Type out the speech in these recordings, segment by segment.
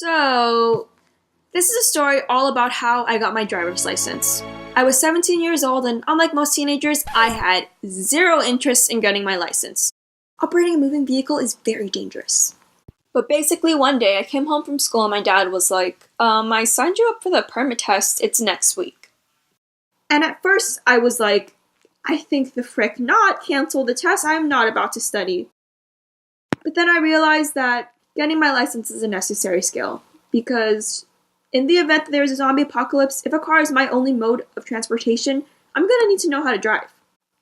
So, this is a story all about how I got my driver's license. I was 17 years old, and unlike most teenagers, I had zero interest in getting my license. Operating a moving vehicle is very dangerous. But basically, one day I came home from school and my dad was like, I signed you up for the permit test, it's next week. And at first, I was like, I think the frick not, cancel the test, I'm not about to study. But then I realized that getting my license is a necessary skill, because in the event that there's a zombie apocalypse, if a car is my only mode of transportation, I'm gonna need to know how to drive.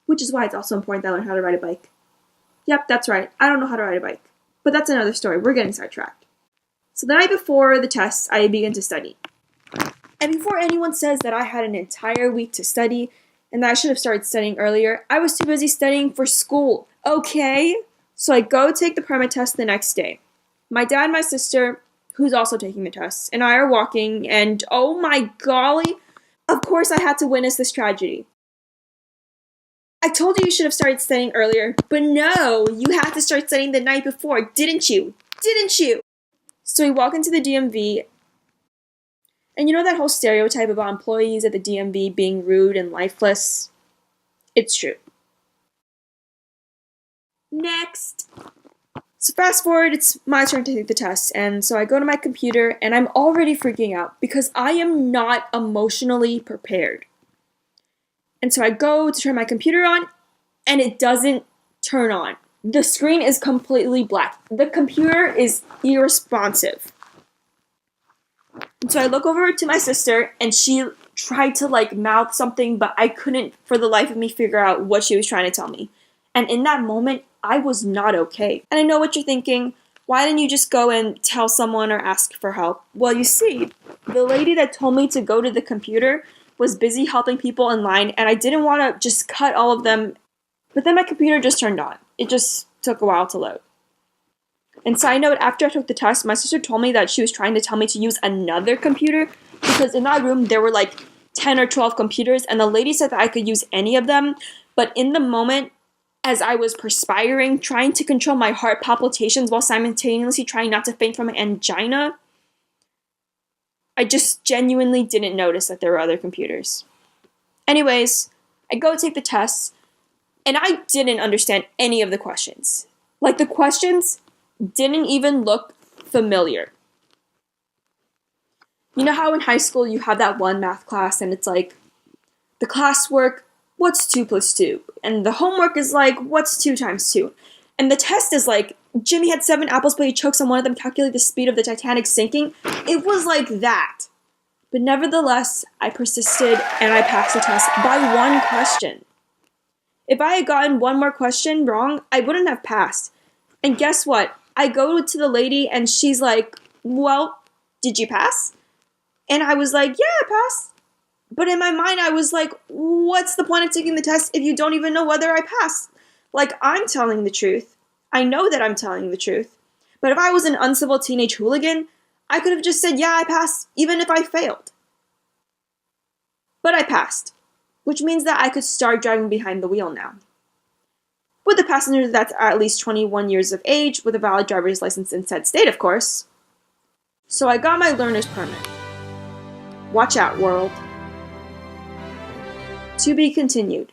Which is why it's also important that I learn how to ride a bike. Yep, that's right, I don't know how to ride a bike. But that's another story, we're getting sidetracked. So the night before the test, I began to study. And before anyone says that I had an entire week to study, and that I should have started studying earlier, I was too busy studying for school, okay? So I go take the permit test the next day. My dad, my sister, who's also taking the test, and I are walking, and oh my golly, of course I had to witness this tragedy. I told you should have started studying earlier, but no, you had to start studying the night before, didn't you? Didn't you? So we walk into the DMV, and you know that whole stereotype about employees at the DMV being rude and lifeless? It's true. Next. So fast forward, it's my turn to take the test, and so I go to my computer, and I'm already freaking out because I am not emotionally prepared. And so I go to turn my computer on, and it doesn't turn on. The screen is completely black. The computer is irresponsive. And so I look over to my sister, and she tried to mouth something, but I couldn't for the life of me figure out what she was trying to tell me. And in that moment, I was not okay. And I know what you're thinking. Why didn't you just go and tell someone or ask for help? Well, you see, the lady that told me to go to the computer was busy helping people in line, and I didn't want to just cut all of them. But then my computer just turned on. It just took a while to load. And side note, after I took the test, my sister told me that she was trying to tell me to use another computer because in my room there were 10 or 12 computers, and the lady said that I could use any of them. But in the moment, as I was perspiring, trying to control my heart palpitations while simultaneously trying not to faint from an angina, I just genuinely didn't notice that there were other computers. Anyways, I go take the tests, and I didn't understand any of the questions. The questions didn't even look familiar. You know how in high school you have that one math class, and it's the classwork, what's 2 plus 2? And the homework is what's 2 times 2? And the test is Jimmy had 7 apples, but he chokes on one of them, calculate the speed of the Titanic sinking. It was like that. But nevertheless, I persisted, and I passed the test by one question. If I had gotten one more question wrong, I wouldn't have passed. And guess what? I go to the lady, and she's like, well, did you pass? And I was like, yeah, I passed. But in my mind, I was like, what's the point of taking the test if you don't even know whether I passed? I'm telling the truth. I know that I'm telling the truth. But if I was an uncivil teenage hooligan, I could have just said, yeah, I passed, even if I failed. But I passed, which means that I could start driving behind the wheel now. With a passenger that's at least 21 years of age, with a valid driver's license in said state, of course. So I got my learner's permit. Watch out, world. To be continued.